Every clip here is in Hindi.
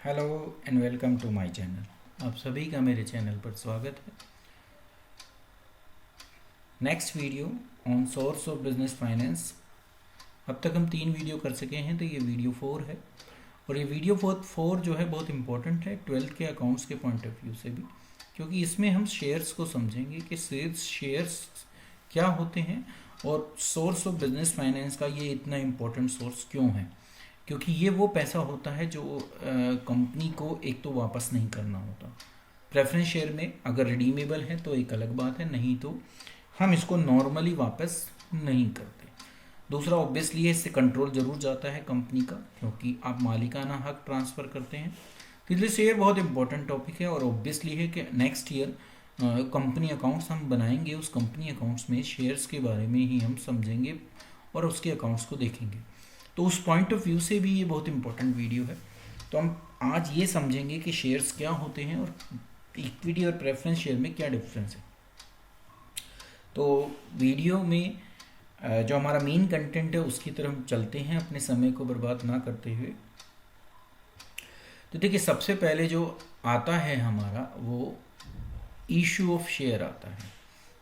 Hello and welcome to my channel. आप सभी का मेरे चैनल पर स्वागत है। Next video on source of business finance. अब तक हम 3 वीडियो कर सके हैं, तो ये वीडियो 4 है। और ये वीडियो 4 जो है बहुत इंपॉर्टेंट है 12th के अकाउंट्स के पॉइंट ऑफ व्यू से भी, क्योंकि इसमें हम शेयर्स को समझेंगे कि शेयर्स क्या होते हैं और सोर्स ऑफ बिजनेस फाइनेंस का ये इतना इम्पोर्टेंट सोर्स क्यों है। क्योंकि ये वो पैसा होता है जो कंपनी को एक तो वापस नहीं करना होता। प्रेफरेंस शेयर में अगर रिडीमेबल है तो एक अलग बात है, नहीं तो हम इसको नॉर्मली वापस नहीं करते। दूसरा, ऑब्वियसली इससे कंट्रोल जरूर जाता है कंपनी का, क्योंकि आप मालिकाना हक ट्रांसफ़र करते हैं। तो इसलिए शेयर बहुत इंपॉर्टेंट टॉपिक है। और ऑब्वियसली है कि नेक्स्ट ईयर कंपनी अकाउंट्स हम बनाएंगे, उस कंपनी अकाउंट्स में शेयर्स के बारे में ही हम समझेंगे और उसके अकाउंट्स को देखेंगे। तो उस पॉइंट ऑफ व्यू से भी ये बहुत इंपॉर्टेंट वीडियो है। तो हम आज ये समझेंगे कि शेयर्स क्या होते हैं और इक्विटी और प्रेफरेंस शेयर में क्या डिफरेंस है। तो वीडियो में जो हमारा मेन कंटेंट है उसकी तरफ हम चलते हैं, अपने समय को बर्बाद ना करते हुए। तो देखिए, सबसे पहले जो आता है हमारा वो इशू ऑफ शेयर आता है।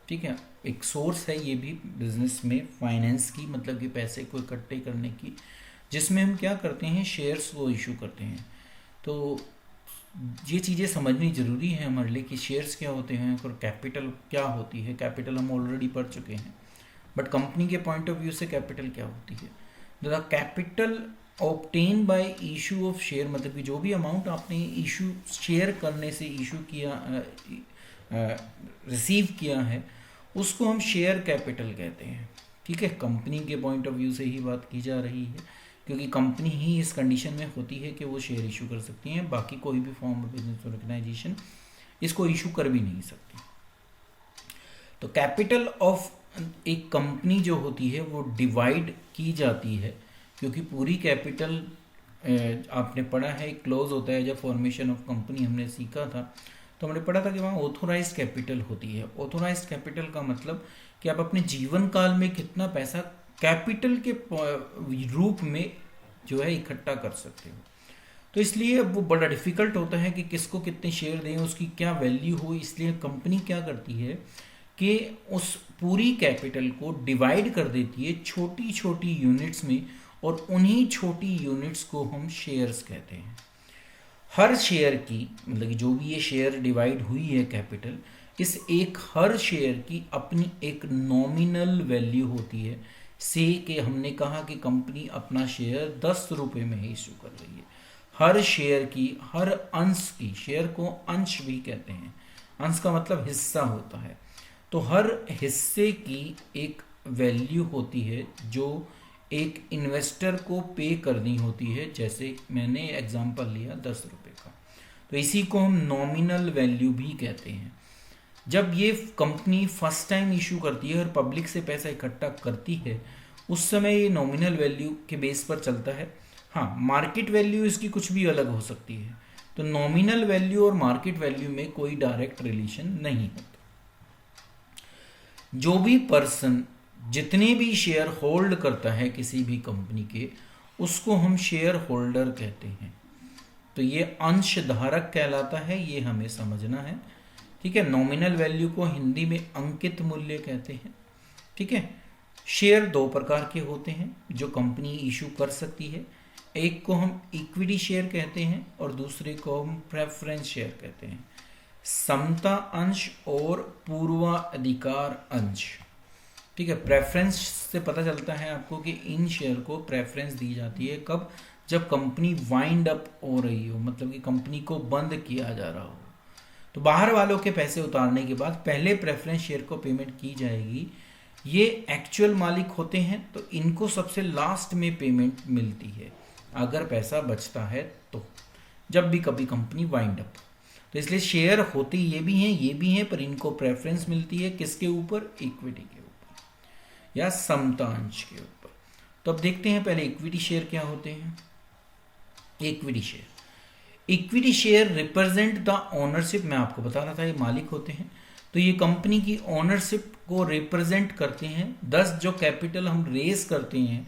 ठीक है, एक सोर्स है ये भी बिजनेस में फाइनेंस की, मतलब कि पैसे को इकट्ठे करने की, जिसमें हम क्या करते हैं, शेयर्स को इशू करते हैं। तो ये चीज़ें समझनी ज़रूरी है हमारे लिए कि शेयर्स क्या होते हैं और कैपिटल क्या होती है। कैपिटल हम ऑलरेडी पढ़ चुके हैं, बट कंपनी के पॉइंट ऑफ व्यू से कैपिटल क्या होती है। The capital obtain bye issue of share, मतलब कि जो भी अमाउंट आपने इशू शेयर करने से इशू किया, रिसीव किया है, उसको हम शेयर कैपिटल कहते हैं। ठीक है, कंपनी के पॉइंट ऑफ व्यू से ही बात की जा रही है, क्योंकि कंपनी ही इस कंडीशन में होती है कि वो शेयर इशू कर सकती हैं। बाकी कोई भी फॉर्म ऑफ बिजनेस ऑर्गेनाइजेशन इसको इशू कर भी नहीं सकती। तो कैपिटल ऑफ एक कंपनी जो होती है वो डिवाइड की जाती है, क्योंकि पूरी कैपिटल आपने पढ़ा है, एक क्लोज होता है जब फॉर्मेशन ऑफ कंपनी हमने सीखा था, तो हमने पढ़ा था कि वहाँ ऑथोराइज्ड कैपिटल होती है। ऑथोराइज्ड कैपिटल का मतलब कि आप अपने जीवन काल में कितना पैसा कैपिटल के रूप में जो है इकट्ठा कर सकते हो। तो इसलिए अब वो बड़ा डिफिकल्ट होता है कि किसको कितने शेयर दें, उसकी क्या वैल्यू हो। इसलिए कंपनी क्या करती है कि उस पूरी कैपिटल को डिवाइड कर देती है छोटी छोटी यूनिट्स में, और उन्हीं छोटी यूनिट्स को हम शेयर्स कहते हैं। हर शेयर की, मतलब कि जो भी ये शेयर डिवाइड हुई है कैपिटल, इस एक हर शेयर की अपनी एक नॉमिनल वैल्यू होती है। से कि हमने कहा कि कंपनी अपना शेयर 10 रुपये में ही इशू कर रही है। हर शेयर की, हर अंश की, शेयर को अंश भी कहते हैं, अंश का मतलब हिस्सा होता है। तो हर हिस्से की एक वैल्यू होती है जो एक इन्वेस्टर को पे करनी होती है। जैसे मैंने एग्जांपल लिया 10 रुपये का, तो इसी को हम नॉमिनल वैल्यू भी कहते हैं। जब ये कंपनी फर्स्ट टाइम इशू करती है और पब्लिक से पैसा इकट्ठा करती है, उस समय ये नॉमिनल वैल्यू के बेस पर चलता है। हाँ, मार्केट वैल्यू इसकी कुछ भी अलग हो सकती है। तो नॉमिनल वैल्यू और मार्केट वैल्यू में कोई डायरेक्ट रिलेशन नहीं होता। जो भी पर्सन जितने भी शेयर होल्ड करता है किसी भी कंपनी के, उसको हम शेयर होल्डर कहते हैं। तो ये अंश धारक कहलाता है, ये हमें समझना है। ठीक है, नॉमिनल वैल्यू को हिंदी में अंकित मूल्य कहते हैं। ठीक है, शेयर 2 प्रकार के होते हैं जो कंपनी इशू कर सकती है। एक को हम इक्विटी शेयर कहते हैं और दूसरे को हम प्रेफरेंस शेयर कहते हैं। समता अंश और पूर्वाधिकार अंश। ठीक है, प्रेफरेंस से पता चलता है आपको कि इन शेयर को प्रेफरेंस दी जाती है कब, जब कंपनी वाइंड अप हो रही हो, मतलब कि कंपनी को बंद किया जा रहा हो। तो बाहर वालों के पैसे उतारने के बाद पहले प्रेफरेंस शेयर को पेमेंट की जाएगी। ये एक्चुअल मालिक होते हैं, तो इनको सबसे लास्ट में पेमेंट मिलती है अगर पैसा बचता है तो, जब भी कभी कंपनी वाइंड अप। तो इसलिए शेयर होते ये भी हैं, ये भी हैं, पर इनको प्रेफरेंस मिलती है किसके ऊपर, इक्विटी के ऊपर या समतांश के ऊपर। तो अब देखते हैं पहले इक्विटी शेयर क्या होते हैं। Equity share represent the ownership, मैं आपको बता रहा था ये मालिक होते हैं, तो ये कंपनी की ओनरशिप को रिप्रेजेंट करते हैं। 10 जो कैपिटल हम रेज करते हैं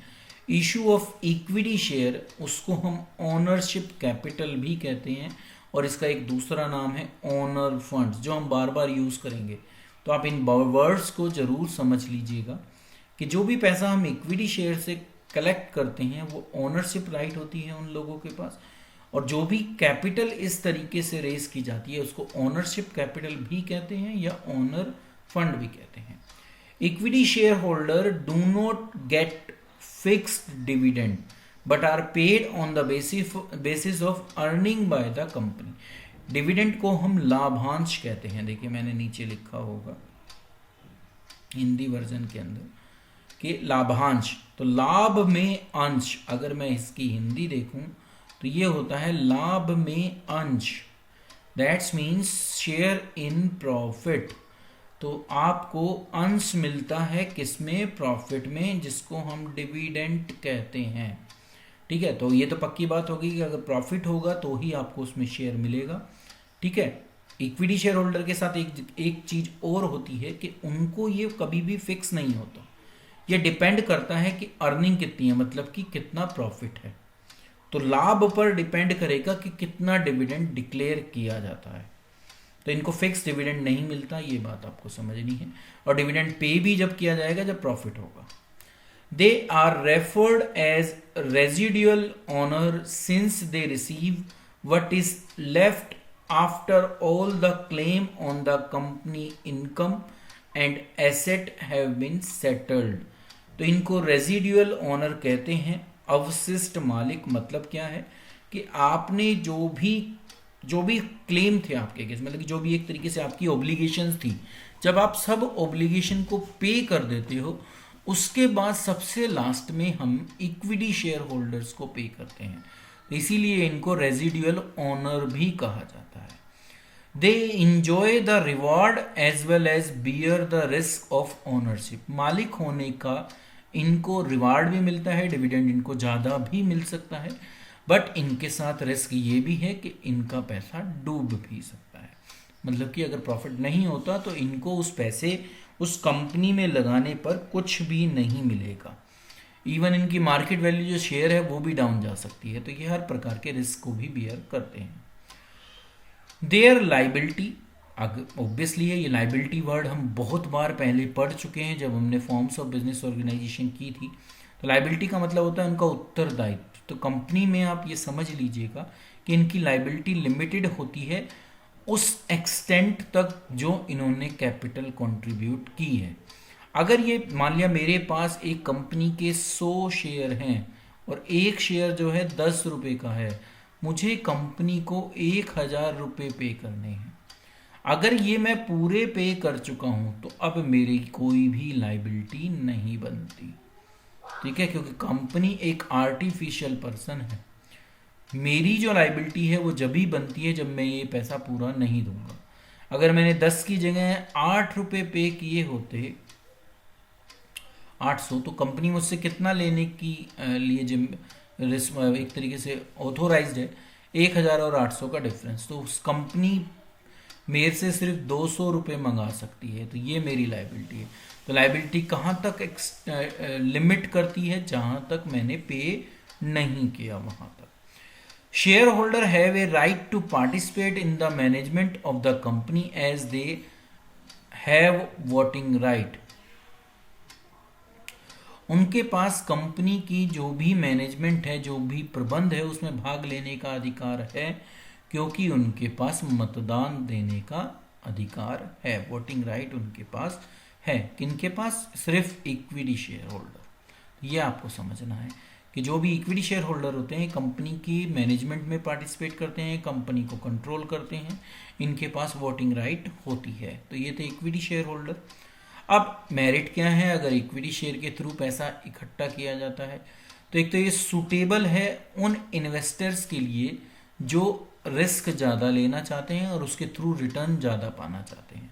इशू ऑफ इक्विटी शेयर, उसको हम ओनरशिप कैपिटल भी कहते हैं, और इसका एक दूसरा नाम है ओनर फंड्स, जो हम बार बार यूज़ करेंगे। तो आप इन वर्ड्स को ज़रूर समझ लीजिएगा कि जो भी पैसा हम इक्विटी शेयर से कलेक्ट करते हैं वो ओनरशिप राइट होती है उन लोगों के पास, और जो भी कैपिटल इस तरीके से रेज की जाती है उसको ओनरशिप कैपिटल भी कहते हैं या ओनर फंड भी कहते हैं। Equity share holder do not get fixed dividend but are paid on the basis of earning by the company. Dividend को हम लाभांश कहते हैं। देखिए मैंने नीचे लिखा होगा हिंदी वर्जन के अंदर कि लाभांश, तो लाभ में अंश, अगर मैं इसकी हिंदी देखूं तो ये होता है लाभ में अंश, that's means share in profit. तो आपको अंश मिलता है किसमें? प्रॉफिट में, जिसको हम डिविडेंड कहते हैं। ठीक है, तो ये तो पक्की बात होगी कि अगर प्रॉफिट होगा तो ही आपको उसमें शेयर मिलेगा। ठीक है, इक्विटी शेयर होल्डर के साथ एक चीज और होती है कि उनको ये कभी भी फिक्स नहीं होता, ये डिपेंड करता है कि अर्निंग कितनी है, मतलब कि कितना प्रॉफिट है। तो लाभ पर डिपेंड करेगा कि कितना डिविडेंड डिक्लेयर किया जाता है। तो इनको फिक्स डिविडेंड नहीं मिलता, ये बात आपको समझनी है। और डिविडेंड पे भी जब किया जाएगा जब प्रॉफिट होगा। They are referred as residual owner since they receive what is left after all the claim on the company income and asset have been settled. तो इनको रेजिडुअल ऑनर कहते हैं। अवशिष्ट मालिक मतलब क्या है कि आपने जो भी क्लेम थे आपके केस, मतलब कि जो भी एक तरीके से आपकी ऑब्लिगेशंस थी, जब आप सब ऑब्लिगेशन को पे कर देते हो उसके बाद सबसे लास्ट में हम इक्विटी शेयर होल्डर्स को पे करते हैं। तो इसीलिए इनको रेजिडुअल ऑनर भी कहा जाता है। They enjoy the reward as well as bear the risk of ownership. मालिक होने का इनको रिवार्ड भी मिलता है, डिविडेंड इनको ज़्यादा भी मिल सकता है, बट इनके साथ रिस्क ये भी है कि इनका पैसा डूब भी सकता है। मतलब कि अगर प्रॉफिट नहीं होता तो इनको उस पैसे उस कंपनी में लगाने पर कुछ भी नहीं मिलेगा। इवन इनकी मार्केट वैल्यू जो शेयर है वो भी डाउन जा सकती है। तो ये हर प्रकार के रिस्क को भी बियर करते हैं। देयर लाइबिलिटी, ऑब्वियसली है, ये लाइबिलिटी वर्ड हम बहुत बार पहले पढ़ चुके हैं जब हमने फॉर्म्स ऑफ बिजनेस ऑर्गेनाइजेशन की थी। तो लाइबिलिटी का मतलब होता है उनका उत्तरदायित्व। तो कंपनी में आप ये समझ लीजिएगा कि इनकी लाइबिलिटी लिमिटेड होती है उस एक्सटेंट तक जो इन्होंने कैपिटल कंट्रीब्यूट की है। अगर ये मान लिया मेरे पास एक कंपनी के 100 शेयर हैं और एक शेयर जो है 10 रुपये का है, मुझे कंपनी को 1000 रुपये पे करने हैं। अगर ये मैं पूरे पे कर चुका हूँ तो अब मेरी कोई भी लाइबिलिटी नहीं बनती। ठीक है, क्योंकि कंपनी एक आर्टिफिशियल पर्सन है। मेरी जो लाइबिलिटी है वो जब ही बनती है जब मैं ये पैसा पूरा नहीं दूंगा। अगर मैंने 10 की जगह 8 रुपये पे किए होते 800, तो कंपनी मुझसे कितना लेने की लिए एक तरीके से ऑथोराइज्ड है 1000 और 800 का डिफरेंस। तो उस कंपनी मेरे से सिर्फ 200 रुपये मंगा सकती है। तो ये मेरी लाइबिलिटी है। तो लाइबिलिटी कहाँ तक लिमिट करती है? जहाँ तक मैंने पे नहीं किया वहाँ तक। Share holder have a right to participate in the management of the company as they have voting right. उनके पास कंपनी की जो भी मैनेजमेंट है, जो भी प्रबंध है, उसमें भाग लेने का अधिकार है, क्योंकि उनके पास मतदान देने का अधिकार है। वोटिंग राइट उनके पास है। किनके पास? सिर्फ इक्विटी शेयर होल्डर। ये आपको समझना है कि जो भी इक्विटी शेयर होल्डर होते हैं कंपनी की मैनेजमेंट में पार्टिसिपेट करते हैं, कंपनी को कंट्रोल करते हैं, इनके पास वोटिंग राइट होती है। तो ये थे इक्विटी शेयर होल्डर। अब मेरिट क्या है अगर इक्विटी शेयर के थ्रू पैसा इकट्ठा किया जाता है? तो एक तो ये सूटेबल है उन इन्वेस्टर्स के लिए जो रिस्क ज़्यादा लेना चाहते हैं और उसके थ्रू रिटर्न ज़्यादा पाना चाहते हैं।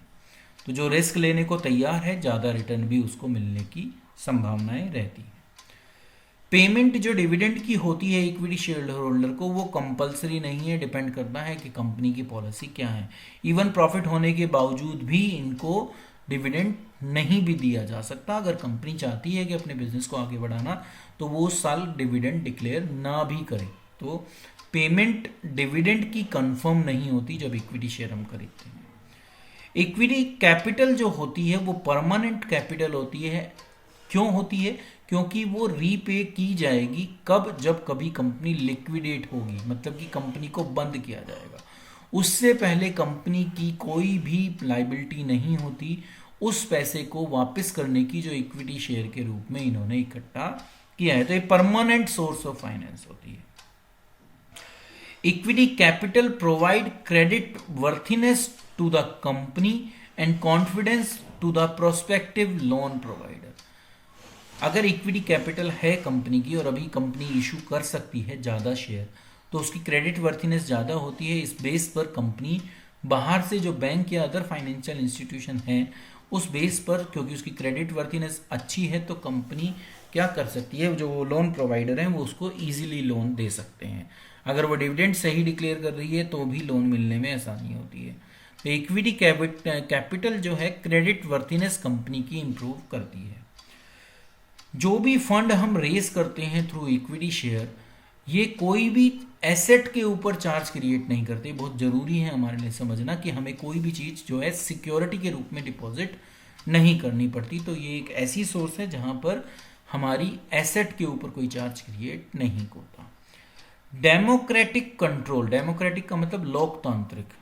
तो जो रिस्क लेने को तैयार है, ज़्यादा रिटर्न भी उसको मिलने की संभावनाएं रहती हैं। पेमेंट जो डिविडेंड की होती है इक्विटी शेयर होल्डर को, वो कंपलसरी नहीं है, डिपेंड करता है कि कंपनी की पॉलिसी क्या है। इवन प्रॉफिट होने के बावजूद भी इनको डिविडेंड नहीं भी दिया जा सकता। अगर कंपनी चाहती है कि अपने बिजनेस को आगे बढ़ाना तो वो उस साल डिविडेंड डिक्लेयर ना भी करे। तो पेमेंट डिविडेंड की कंफर्म नहीं होती जब इक्विटी शेयर हम खरीदते हैं। इक्विटी कैपिटल जो होती है वो परमानेंट कैपिटल होती है। क्यों होती है? क्योंकि वो रीपे की जाएगी कब? जब कभी कंपनी लिक्विडेट होगी, मतलब कि कंपनी को बंद किया जाएगा। उससे पहले कंपनी की कोई भी लाइबिलिटी नहीं होती उस पैसे को वापस करने की जो इक्विटी शेयर के रूप में इन्होंने इकट्ठा किया है। तो ये परमानेंट सोर्स ऑफ फाइनेंस होती है। Equity capital provide credit worthiness to the company and confidence to the prospective loan provider. अगर इक्विटी कैपिटल है कंपनी की और अभी कंपनी इशू कर सकती है ज़्यादा शेयर, तो उसकी क्रेडिट वर्थीनेस ज़्यादा होती है। इस बेस पर कंपनी बाहर से जो बैंक या अदर फाइनेंशियल इंस्टीट्यूशन है उस बेस पर, क्योंकि उसकी क्रेडिट वर्थीनेस अच्छी है, तो कंपनी क्या कर सकती है, जो लोन प्रोवाइडर हैं वो उसको ईजिली लोन दे सकते हैं। अगर वो डिविडेंड सही डिक्लेयर कर रही है तो भी लोन मिलने में आसानी होती है। तो इक्विटी कैपिटल जो है क्रेडिट वर्थीनेस कंपनी की इंप्रूव करती है। जो भी फंड हम रेज करते हैं थ्रू इक्विटी शेयर, ये कोई भी एसेट के ऊपर चार्ज क्रिएट नहीं करते। बहुत ज़रूरी है हमारे लिए समझना कि हमें कोई भी चीज़ जो है सिक्योरिटी के रूप में डिपॉजिट नहीं करनी पड़ती। तो ये एक ऐसी सोर्स है जहाँ पर हमारी एसेट के ऊपर कोई चार्ज क्रिएट नहीं होता। डेमोक्रेटिक कंट्रोल, डेमोक्रेटिक का मतलब लोकतांत्रिक।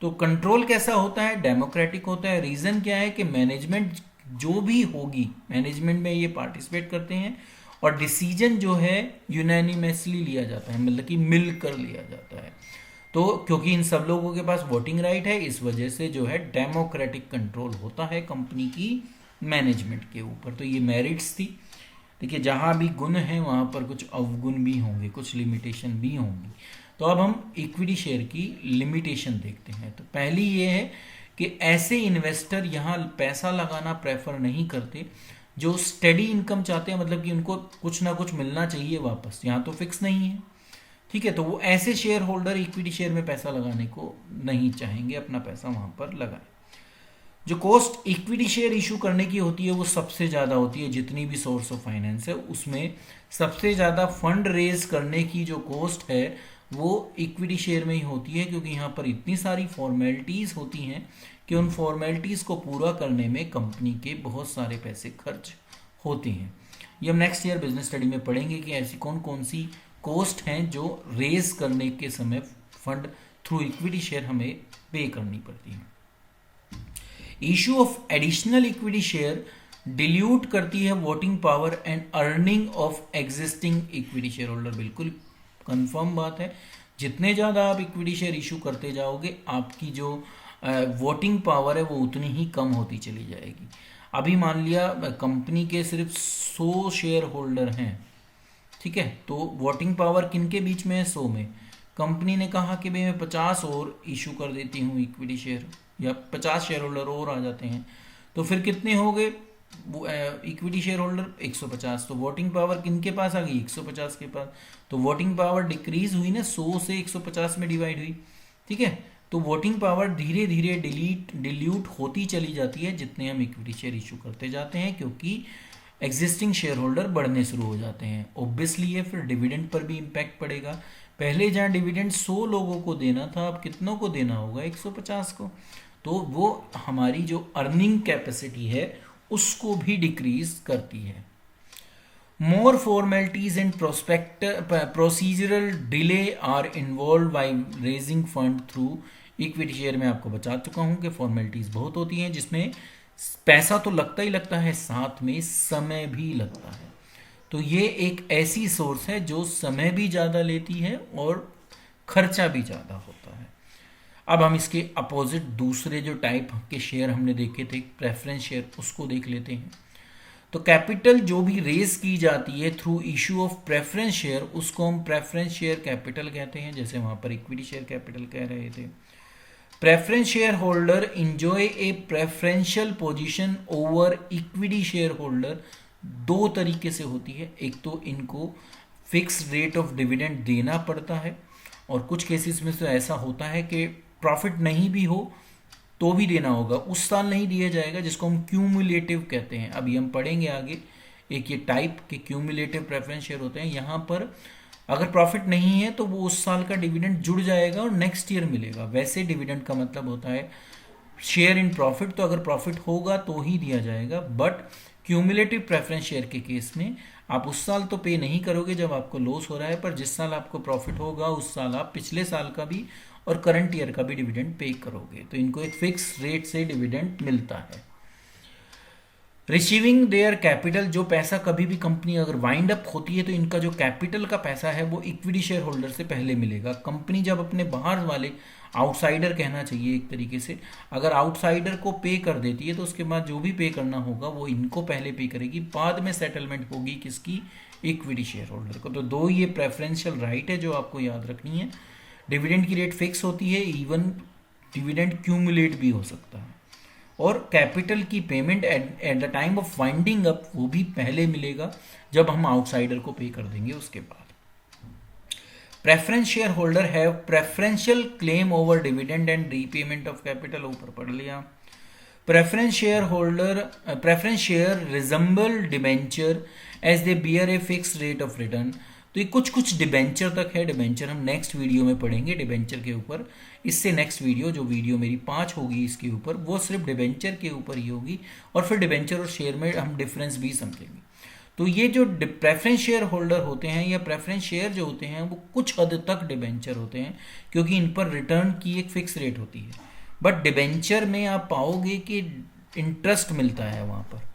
तो कंट्रोल कैसा होता है? डेमोक्रेटिक होता है। रीज़न क्या है कि मैनेजमेंट जो भी होगी, मैनेजमेंट में ये पार्टिसिपेट करते हैं और डिसीजन जो है यूनानिमसली लिया जाता है, मतलब कि मिलकर लिया जाता है। तो क्योंकि इन सब लोगों के पास वोटिंग राइट है, इस वजह से जो है डेमोक्रेटिक कंट्रोल होता है कंपनी की मैनेजमेंट के ऊपर। तो ये मेरिट्स थी। देखिए, जहाँ भी गुण है वहाँ पर कुछ अवगुण भी होंगे, कुछ लिमिटेशन भी होंगी। तो अब हम इक्विटी शेयर की लिमिटेशन देखते हैं। तो पहली ये है कि ऐसे इन्वेस्टर यहाँ पैसा लगाना प्रेफर नहीं करते जो स्टेडी इनकम चाहते हैं, मतलब कि उनको कुछ ना कुछ मिलना चाहिए वापस, यहाँ तो फिक्स नहीं है। ठीक है, तो वो ऐसे शेयर होल्डर इक्विटी शेयर में पैसा लगाने को नहीं चाहेंगे, अपना पैसा वहाँ पर लगाएं। जो कॉस्ट इक्विटी शेयर इशू करने की होती है वो सबसे ज़्यादा होती है। जितनी भी सोर्स ऑफ फाइनेंस है उसमें सबसे ज़्यादा फंड रेज करने की जो कॉस्ट है वो इक्विटी शेयर में ही होती है, क्योंकि यहाँ पर इतनी सारी फॉर्मेलिटीज़ होती हैं कि उन फॉर्मेलिटीज़ को पूरा करने में कंपनी के बहुत सारे पैसे खर्च होते हैं। ये हम नेक्स्ट ईयर बिजनेस स्टडी में पढ़ेंगे कि ऐसी कौन कौन सी कॉस्ट हैं जो रेज करने के समय फंड थ्रू इक्विटी शेयर हमें पे करनी पड़ती है। Issue of additional equity share dilute करती है voting power and earning of existing equity share holder. बिल्कुल कंफर्म बात है, जितने ज़्यादा आप इक्विटी शेयर इशू करते जाओगे आपकी जो वोटिंग पावर है वो उतनी ही कम होती चली जाएगी। अभी मान लिया कंपनी के सिर्फ 100 शेयर होल्डर हैं, ठीक है, तो वोटिंग पावर किन के बीच में है? 100 में। कंपनी ने कहा कि भाई मैं 50 और इशू कर देती हूँ इक्विटी शेयर, या 50 शेयर होल्डर और आ जाते हैं, तो फिर कितने हो गए इक्विटी शेयर होल्डर? 150। तो वोटिंग पावर किन के पास आ गई? 150 के पास। तो वोटिंग पावर डिक्रीज हुई ना, 100 से 150 में डिवाइड हुई। ठीक है, तो वोटिंग पावर धीरे धीरे डिल्यूट होती चली जाती है जितने हम इक्विटी शेयर इशू करते जाते हैं, क्योंकि एग्जिस्टिंग शेयर होल्डर बढ़ने शुरू हो जाते हैं। ऑब्वियसली ये फिर डिविडेंड पर भी इम्पैक्ट पड़ेगा। पहले जहाँ डिविडेंड 100 लोगों को देना था, अब कितनों को देना होगा? 150 को। तो वो हमारी जो अर्निंग कैपेसिटी है उसको भी डिक्रीज करती है। More formalities and procedural delay are involve by raising fund through equity share में आपको बता चुका हूं कि फॉर्मेलिटीज बहुत होती हैं जिसमें पैसा तो लगता ही लगता है, साथ में समय भी लगता है। तो ये एक ऐसी सोर्स है जो समय भी ज़्यादा लेती है और खर्चा भी ज़्यादा होता है। अब हम इसके अपोजिट दूसरे जो टाइप के शेयर हमने देखे थे, प्रेफरेंस शेयर, उसको देख लेते हैं। तो कैपिटल जो भी रेज की जाती है through issue of preference share उसको हम प्रेफरेंस शेयर कैपिटल कहते हैं, जैसे वहाँ पर इक्विटी शेयर कैपिटल कह रहे थे। Preference share holder enjoy a preferential position over equity share holder. दो तरीके से होती है, एक तो इनको फिक्स रेट ऑफ डिविडेंड देना पड़ता है, और कुछ केसेस में तो ऐसा होता है कि प्रॉफिट नहीं भी हो तो भी देना होगा, उस साल नहीं दिया जाएगा, जिसको हम क्यूमुलेटिव कहते हैं। अभी हम पढ़ेंगे आगे एक ये टाइप के क्यूमुलेटिव प्रेफरेंस शेयर होते हैं। यहाँ पर अगर प्रॉफिट नहीं है तो वो उस साल का डिविडेंड जुड़ जाएगा और नेक्स्ट ईयर मिलेगा। वैसे डिविडेंड का मतलब होता है शेयर इन प्रॉफिट, तो अगर प्रॉफिट होगा तो ही दिया जाएगा। बट क्यूमुलेटिव प्रेफरेंस शेयर के केस में आप उस साल तो पे नहीं करोगे जब आपको लॉस हो रहा है, पर जिस साल आपको प्रॉफिट होगा उस साल आप पिछले साल का भी और करंट ईयर का भी डिविडेंड पे करोगे। तो इनको एक फिक्स रेट से डिविडेंड मिलता है। रिसीविंग देयर कैपिटल, जो पैसा कभी भी कंपनी अगर वाइंड अप होती है तो इनका जो कैपिटल का पैसा है वो इक्विटी शेयर होल्डर से पहले मिलेगा। कंपनी जब अपने बाहर वाले आउटसाइडर कहना चाहिए एक तरीके से, अगर आउटसाइडर को पे कर देती है तो उसके बाद जो भी पे करना होगा वो इनको पहले पे करेगी, बाद में सेटलमेंट होगी किसकी, इक्विटी शेयर होल्डर को। तो दो ये प्रेफरेंशियल राइट है जो आपको याद रखनी है। डिविडेंड की रेट फिक्स होती है, इवन डिविडेंड क्यूमुलेट भी हो सकता है, और कैपिटल की payment at the time of winding up वो भी पहले मिलेगा जब हम आउटसाइडर को पे कर देंगे उसके बाद। Preference share holder have preferential claim over dividend and repayment of capital, ऊपर पढ़ लिया। Preference share redeemable debenture as they bear a fix rate of return. तो ये कुछ डिबेंचर तक है, डिबेंचर हम नेक्स्ट वीडियो में पढ़ेंगे डिबेंचर के ऊपर। इससे नेक्स्ट वीडियो, जो वीडियो मेरी 5 होगी इसके ऊपर, वो सिर्फ डिबेंचर के ऊपर ही होगी, और फिर डिबेंचर और शेयर में हम डिफरेंस भी समझेंगे। तो ये जो प्रेफरेंस शेयर होल्डर होते हैं या प्रेफरेंस शेयर जो होते हैं वो कुछ हद तक डिबेंचर होते हैं, क्योंकि इन पर रिटर्न की एक फिक्स रेट होती है। बट डिबेंचर में आप पाओगे कि इंटरेस्ट मिलता है वहाँ पर,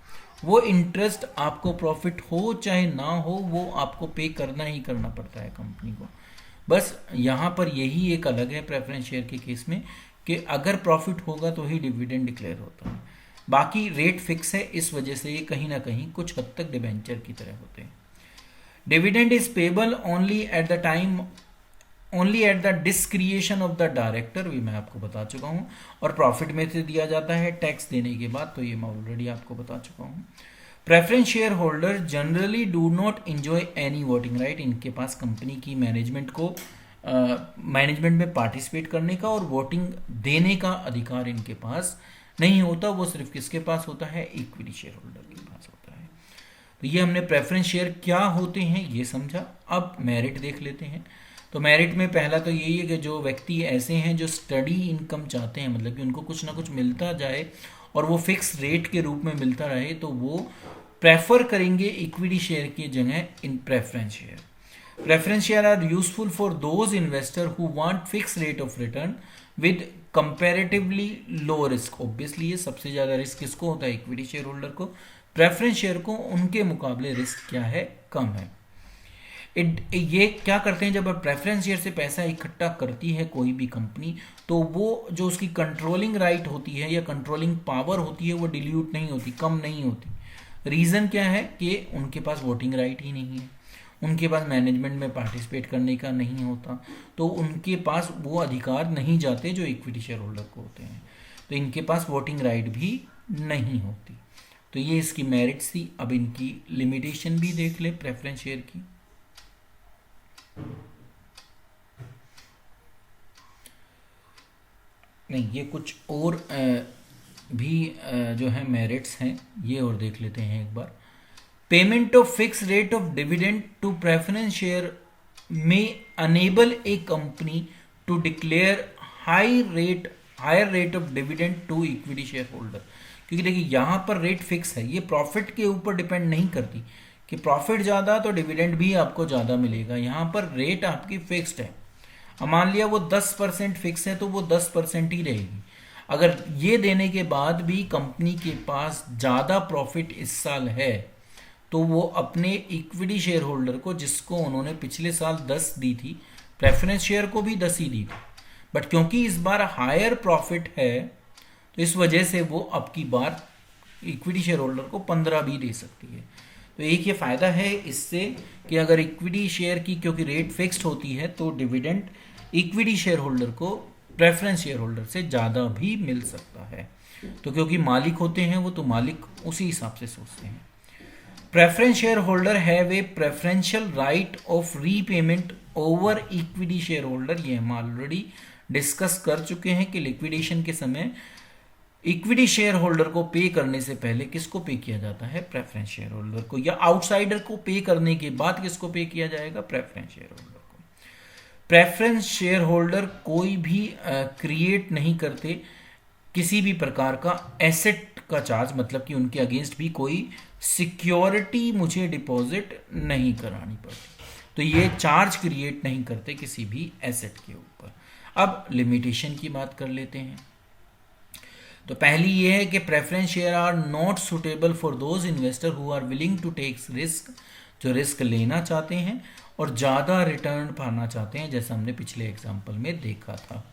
वो इंटरेस्ट आपको प्रॉफिट हो चाहे ना हो वो आपको पे करना ही करना पड़ता है कंपनी को। बस यहाँ पर यही एक अलग है प्रेफरेंस शेयर के केस में कि अगर प्रॉफिट होगा तो ही डिविडेंड डिक्लेयर होता है, बाकी रेट फिक्स है, इस वजह से ये कहीं ना कहीं कुछ हद तक डिबेंचर की तरह होते हैं। Dividend is payable only at the डिस्क्रिएशन of the director, भी मैं आपको बता चुका हूँ, और प्रॉफिट में से दिया जाता है टैक्स देने के बाद, तो ये मैं ऑलरेडी आपको बता चुका हूँ। Preference share holder generally do not enjoy any voting right, इनके पास कंपनी की मैनेजमेंट में पार्टिसिपेट करने का और वोटिंग देने का अधिकार इनके पास नहीं होता, वो सिर्फ किसके पास होता है, इक्विटी शेयर होल्डर के पास होता है। तो ये हमने प्रेफरेंस शेयर क्या होते हैं ये समझा। अब मेरिट देख लेते हैं। तो मेरिट में पहला तो यही है कि जो व्यक्ति ऐसे हैं जो स्टडी इनकम चाहते हैं, मतलब कि उनको कुछ ना कुछ मिलता जाए और वो फिक्स रेट के रूप में मिलता रहे, तो वो प्रेफर करेंगे इक्विटी शेयर की जगह इन preference share. Preference share are useful for those investor who want fix rate of return with comparatively low risk. Obviously ये सबसे ज़्यादा रिस्क किसको होता है, इक्विटी शेयर होल्डर को। प्रेफरेंस शेयर को उनके मुकाबले रिस्क क्या है, कम है। ये क्या करते हैं, जब प्रेफरेंस शेयर से पैसा इकट्ठा करती है कोई भी कंपनी, तो वो जो उसकी कंट्रोलिंग राइट होती है या कंट्रोलिंग पावर होती है वो डिल्यूट नहीं होती, कम नहीं होती। रीज़न क्या है कि उनके पास वोटिंग राइट ही नहीं है, उनके पास मैनेजमेंट में पार्टिसिपेट करने का नहीं होता, तो उनके पास वो अधिकार नहीं जाते जो इक्विटी शेयर होल्डर को होते हैं, तो इनके पास वोटिंग राइट भी नहीं होती। तो ये इसकी मेरिट्स थी। अब इनकी लिमिटेशन भी देख ले प्रेफरेंस शेयर की। नहीं, ये कुछ और भी जो है मेरिट्स हैं, ये और देख लेते हैं एक बार। Payment of fix rate of dividend to preference share में enable a company to declare higher rate of dividend to equity share holder. क्योंकि देखिए यहाँ पर रेट फिक्स है, ये प्रॉफिट के ऊपर डिपेंड नहीं करती कि प्रॉफिट ज़्यादा तो डिविडेंड भी आपको ज़्यादा मिलेगा। यहाँ पर रेट आपकी फिक्स्ड है। अब मान लिया वो 10% फिक्स है तो वो 10% ही रहेगी। अगर ये देने के बाद भी कंपनी के पास ज़्यादा प्रॉफिट इस साल है तो वो अपने इक्विटी शेयर होल्डर को, जिसको उन्होंने पिछले साल 10 दी थी, प्रेफरेंस शेयर को भी 10 ही दी थी, बट क्योंकि इस बार हायर प्रॉफिट है तो इस वजह से वो अब की बार इक्विटी शेयर होल्डर को 15 भी दे सकती है। तो एक ये फ़ायदा है इससे कि अगर इक्विटी शेयर की क्योंकि रेट फिक्स्ड होती है तो डिविडेंड इक्विटी शेयर होल्डर को प्रेफरेंस शेयर होल्डर से ज़्यादा भी मिल सकता है। तो क्योंकि मालिक होते हैं वो, तो मालिक उसी हिसाब से सोचते हैं। Preference share holder have A preferential right of repayment over equity share holder. ये हम ऑलरेडी डिस्कस कर चुके हैं कि लिक्विडेशन के समय इक्विटी शेयर होल्डर को पे करने से पहले किसको पे किया जाता है? प्रेफरेंस शेयर होल्डर को, या आउटसाइडर को पे करने के बाद किसको पे किया जाएगा? प्रेफरेंस शेयर होल्डर को। प्रेफरेंस शेयर होल्डर कोई भी क्रिएट नहीं करते किसी भी प्रकार का एसेट का चार्ज, मतलब कि उनके अगेंस्ट भी कोई सिक्योरिटी मुझे डिपॉजिट नहीं करानी पड़ती, तो ये चार्ज क्रिएट नहीं करते किसी भी एसेट के ऊपर। अब लिमिटेशन की बात कर लेते हैं। तो पहली ये है कि preference share are not suitable for those investor who are willing to take risk, जो रिस्क लेना चाहते हैं और ज़्यादा रिटर्न पाना चाहते हैं, जैसा हमने पिछले एग्जाम्पल में देखा था,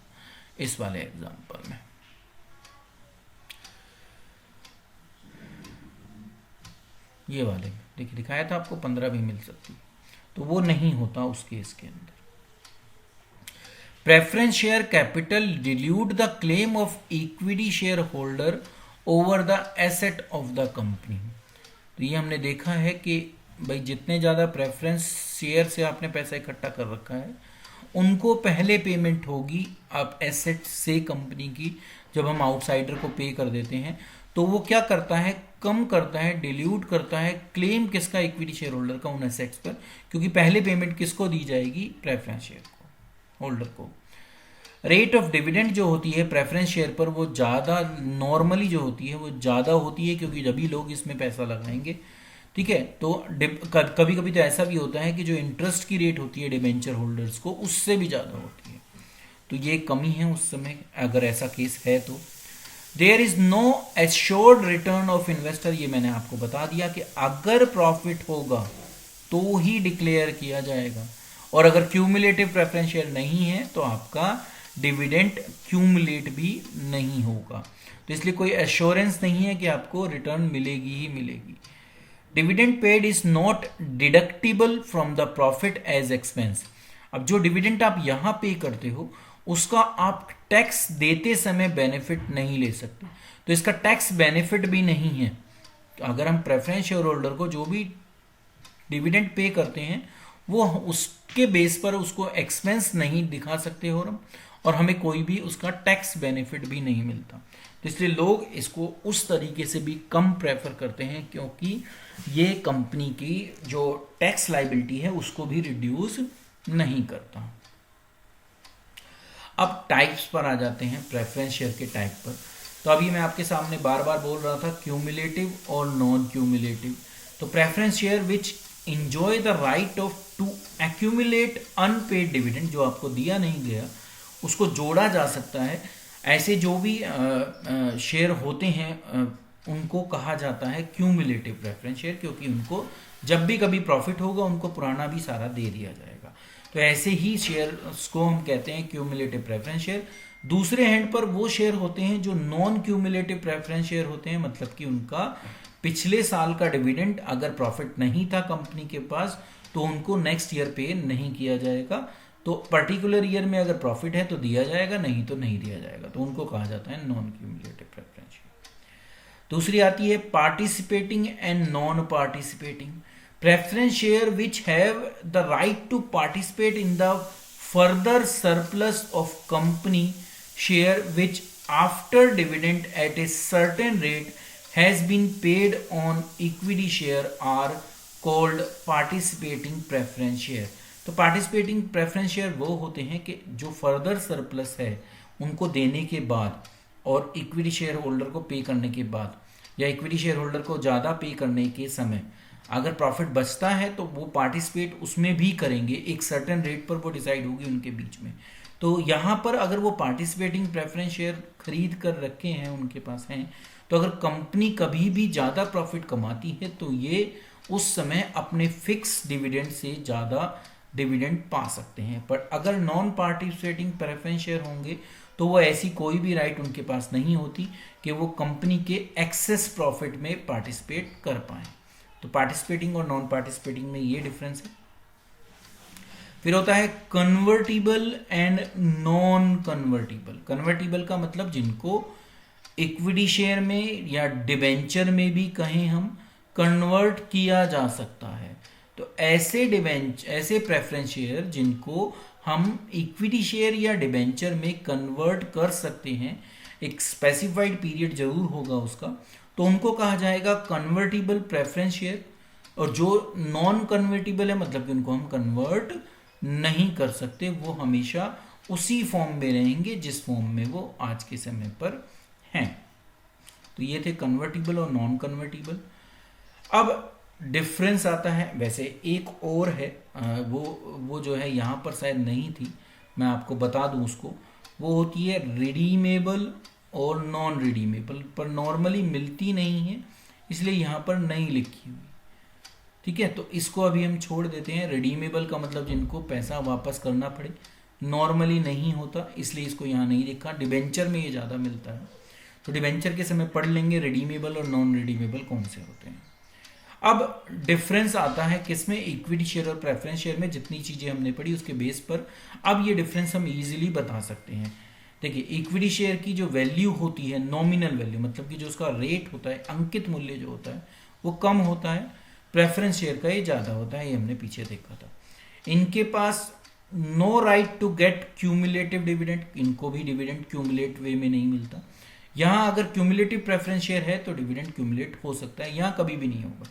इस वाले एग्जाम्पल में। ये वाले देखिए दिखाया था आपको 15 भी मिल सकती, तो वो नहीं होता उस केस के अंदर। Preference share capital dilute the claim of equity share holder over the asset of the company. तो ये हमने देखा है कि भाई जितने ज़्यादा प्रेफरेंस शेयर से आपने पैसा इकट्ठा कर रखा है उनको पहले पेमेंट होगी आप एसेट से कंपनी की। जब हम आउटसाइडर को पे कर देते हैं तो वो क्या करता है, कम करता है, डिल्यूट करता है क्लेम किसका? इक्विटी शेयर होल्डर का उन एसेट्स पर, क्योंकि पहले पेमेंट किसको दी जाएगी? प्रेफरेंस शेयर को, होल्डर को। रेट ऑफ डिविडेंड जो होती है प्रेफरेंस शेयर पर वो ज़्यादा नॉर्मली जो होती है वो ज़्यादा होती है, क्योंकि जब भी लोग इसमें पैसा लगाएंगे, ठीक है। तो कभी कभी तो ऐसा भी होता है कि जो इंटरेस्ट की रेट होती है डिबेंचर होल्डर्स को उससे भी ज़्यादा होती है, तो ये कमी है उस समय अगर ऐसा केस है तो। There is no assured return of investor, ये मैंने आपको बता दिया कि अगर प्रॉफिट होगा तो ही डिक्लेयर किया जाएगा, और अगर क्यूमुलेटिव प्रेफरेंस शेयर नहीं है तो आपका डिविडेंड क्यूमुलेट भी नहीं होगा, तो इसलिए कोई एश्योरेंस नहीं है कि आपको रिटर्न मिलेगी ही मिलेगी। Dividend paid is not deductible from the profit as expense. अब जो डिविडेंड आप यहां पे करते हो उसका आप टैक्स देते समय बेनिफिट नहीं ले सकते, तो इसका टैक्स बेनिफिट भी नहीं है। तो अगर हम प्रेफरेंस शेयर होल्डर को जो भी डिविडेंड पे करते हैं वो उसके बेस पर उसको एक्सपेंस नहीं दिखा सकते हो हम, और हमें कोई भी उसका टैक्स बेनिफिट भी नहीं मिलता, तो इसलिए लोग इसको उस तरीके से भी कम प्रेफर करते हैं, क्योंकि ये कंपनी की जो टैक्स लाइबिलिटी है उसको भी रिड्यूस नहीं करता। अब टाइप्स पर आ जाते हैं, प्रेफरेंस शेयर के टाइप पर। तो अभी मैं आपके सामने बार बार बोल रहा था क्यूमुलेटिव और नॉन क्यूमुलेटिव। तो preference share which enjoy the right of to accumulate unpaid dividend, जो आपको दिया नहीं गया उसको जोड़ा जा सकता है, ऐसे जो भी शेयर होते हैं उनको कहा जाता है क्यूमुलेटिव प्रेफरेंस शेयर, क्योंकि उनको जब भी कभी प्रॉफिट होगा उनको पुराना भी सारा दे दिया जाएगा। तो ऐसे ही शेयर को हम कहते हैं क्यूमुलेटिव प्रेफरेंस शेयर। दूसरे हैंड पर वो शेयर होते हैं जो नॉन क्यूमुलेटिव प्रेफरेंस शेयर होते हैं, मतलब कि उनका पिछले साल का डिविडेंड अगर प्रॉफिट नहीं था कंपनी के पास तो उनको नेक्स्ट ईयर पे नहीं किया जाएगा, तो पर्टिकुलर ईयर में अगर प्रॉफिट है तो दिया जाएगा, नहीं तो नहीं दिया जाएगा, तो उनको कहा जाता है नॉन क्यूमुलेटिव प्रेफरेंस शेयर। दूसरी आती है participating and non participating preference share which have the right to participate in the further surplus of company share which after dividend at a certain rate has been paid on equity share are called participating preference share. तो पार्टिसिपेटिंग प्रेफरेंस शेयर वो होते हैं कि जो फर्दर सरप्लस है उनको देने के बाद और इक्विटी शेयर होल्डर को पे करने के बाद, या इक्विटी शेयर होल्डर को ज़्यादा पे करने के समय अगर प्रॉफिट बचता है तो वो पार्टिसिपेट उसमें भी करेंगे, एक सर्टेन रेट पर वो डिसाइड होगी उनके बीच में। तो यहाँ पर अगर वो पार्टिसिपेटिंग प्रेफरेंस शेयर खरीद कर रखे हैं, उनके पास हैं, तो अगर कंपनी कभी भी ज़्यादा प्रॉफिट कमाती है तो ये उस समय अपने फिक्स डिविडेंड से ज़्यादा डिविडेंड पा सकते हैं। पर अगर नॉन पार्टिसिपेटिंग प्रेफरेंस शेयर होंगे तो वो ऐसी कोई भी राइट उनके पास नहीं होती कि वो कंपनी के एक्सेस प्रॉफिट में पार्टिसिपेट कर पाएँ। तो पार्टिसिपेटिंग और नॉन पार्टिसिपेटिंग में ये डिफरेंस है। फिर होता है convertible and non convertible. Convertible का मतलब जिनको इक्विटी शेयर में या डिबेंचर में भी कहें हम कन्वर्ट किया जा सकता है, तो ऐसे प्रेफरेंस शेयर जिनको हम इक्विटी शेयर या डिबेंचर में कन्वर्ट कर सकते हैं, एक स्पेसिफाइड पीरियड जरूर होगा उसका, तो उनको कहा जाएगा कन्वर्टिबल प्रेफरेंस शेयर। और जो नॉन कन्वर्टिबल है, मतलब कि उनको हम कन्वर्ट नहीं कर सकते, वो हमेशा उसी फॉर्म में रहेंगे जिस फॉर्म में वो आज के समय पर हैं। तो ये थे कन्वर्टिबल और नॉन कन्वर्टिबल। अब डिफरेंस आता है, वैसे एक और है, वो जो है यहाँ पर शायद नहीं थी, मैं आपको बता दूँ उसको। वो होती है रिडीमेबल और नॉन रिडीमेबल, पर नॉर्मली मिलती नहीं है, इसलिए यहाँ पर नहीं लिखी हुई। ठीक है, तो इसको अभी हम छोड़ देते हैं। रिडीमेबल का मतलब जिनको पैसा वापस करना पड़े, नॉर्मली नहीं होता, इसलिए इसको यहाँ नहीं लिखा। डिबेंचर में ये ज़्यादा मिलता है, तो डिबेंचर के समय पढ़ लेंगे रिडीमेबल और नॉन रिडीमेबल कौन से होते हैं। अब डिफरेंस आता है किसमें, इक्विटी शेयर और प्रेफरेंस शेयर में। जितनी चीज़ें हमने पढ़ी उसके बेस पर अब ये डिफरेंस हम इजीली बता सकते हैं। देखिए, इक्विटी शेयर की जो वैल्यू होती है, नॉमिनल वैल्यू, मतलब कि जो उसका रेट होता है, अंकित मूल्य जो होता है, वो कम होता है। प्रेफरेंस शेयर का ये ज़्यादा होता है, ये हमने पीछे देखा था। इनके पास no right to get cumulative dividend, इनको भी डिविडेंड क्यूमुलेट वे में नहीं मिलता। यहाँ अगर क्यूमुलेटिव प्रेफरेंस शेयर है तो डिविडेंड क्यूमुलेट हो सकता है, यहाँ कभी भी नहीं होगा।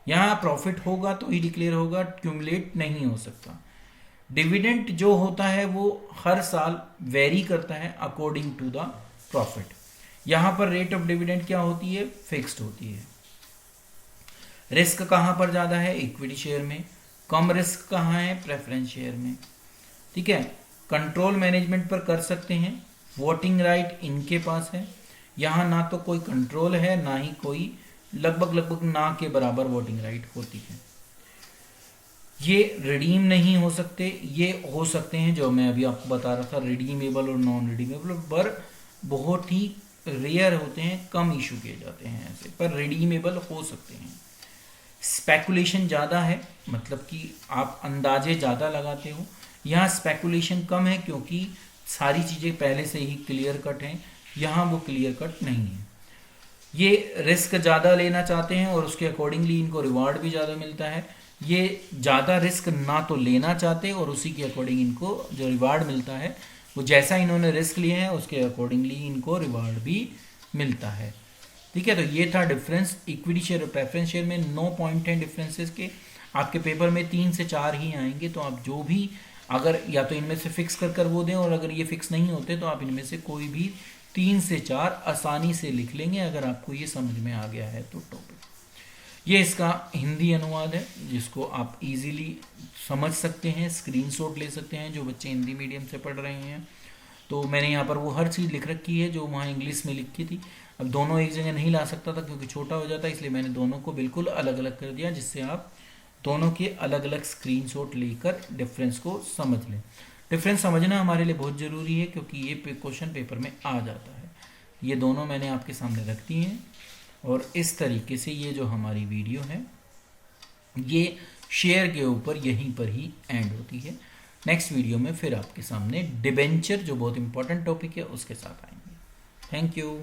यहाँ प्रॉफिट होगा तो ही डिक्लेयर होगा, क्यूमुलेट नहीं हो सकता। डिविडेंड जो होता है वो हर साल वेरी करता है अकॉर्डिंग टू द प्रॉफिट। यहाँ पर रेट ऑफ डिविडेंड क्या होती है, फिक्स्ड होती है। रिस्क कहाँ पर ज़्यादा है, इक्विटी शेयर में। कम रिस्क कहाँ है, प्रेफरेंस शेयर में। ठीक है, कंट्रोल मैनेजमेंट पर कर सकते हैं। वोटिंग राइट इनके पास है, यहाँ ना तो कोई कंट्रोल है ना ही कोई, लगभग ना के बराबर वोटिंग राइट होती है। ये रिडीम नहीं हो सकते, ये हो सकते हैं जो मैं अभी आपको बता रहा था, रिडीमेबल और नॉन रिडीमेबल, पर बहुत ही रेयर होते हैं, कम इशू किए जाते हैं ऐसे, पर रिडीमेबल हो सकते हैं। स्पेकुलेशन ज़्यादा है, मतलब कि आप अंदाजे ज़्यादा लगाते हो। यहाँ स्पेकुलेशन कम है क्योंकि सारी चीज़ें पहले से ही क्लियर कट हैं, यहाँ वो क्लियर कट नहीं है। ये रिस्क ज़्यादा लेना चाहते हैं और उसके अकॉर्डिंगली इनको रिवार्ड भी ज़्यादा मिलता है। ये ज़्यादा रिस्क ना तो लेना चाहते और उसी के अकॉर्डिंग इनको जो रिवार्ड मिलता है वो जैसा इन्होंने रिस्क लिए हैं उसके अकॉर्डिंगली इनको रिवार्ड भी मिलता है। ठीक है, तो ये था डिफरेंस इक्विटी शेयर और प्रेफरेंस शेयर में। 9 पॉइंट हैं डिफरेंसेस के, आपके पेपर में 3 से 4 ही आएंगे, तो आप जो भी अगर या तो इनमें से फिक्स कर वो दें, और अगर ये फिक्स नहीं होते तो आप इनमें से कोई भी 3 से 4 आसानी से लिख लेंगे अगर आपको ये समझ में आ गया है तो टॉपिक। ये इसका हिंदी अनुवाद है जिसको आप इजीली समझ सकते हैं, स्क्रीनशॉट ले सकते हैं जो बच्चे हिंदी मीडियम से पढ़ रहे हैं। तो मैंने यहाँ पर वो हर चीज़ लिख रखी है जो वहाँ इंग्लिश में लिखी थी। अब दोनों एक जगह नहीं ला सकता था क्योंकि छोटा हो जाता, इसलिए मैंने दोनों को बिल्कुल अलग अलग कर दिया, जिससे आप दोनों के अलग अलग स्क्रीनशॉट लेकर डिफरेंस को समझ लें। डिफरेंस समझना हमारे लिए बहुत ज़रूरी है क्योंकि ये क्वेश्चन पेपर में आ जाता है। ये दोनों मैंने आपके सामने रख दी हैं, और इस तरीके से ये जो हमारी वीडियो है ये शेयर के ऊपर यहीं पर ही एंड होती है। नेक्स्ट वीडियो में फिर आपके सामने डिबेंचर जो बहुत इंपॉर्टेंट टॉपिक है उसके साथ आएंगे। Thank you.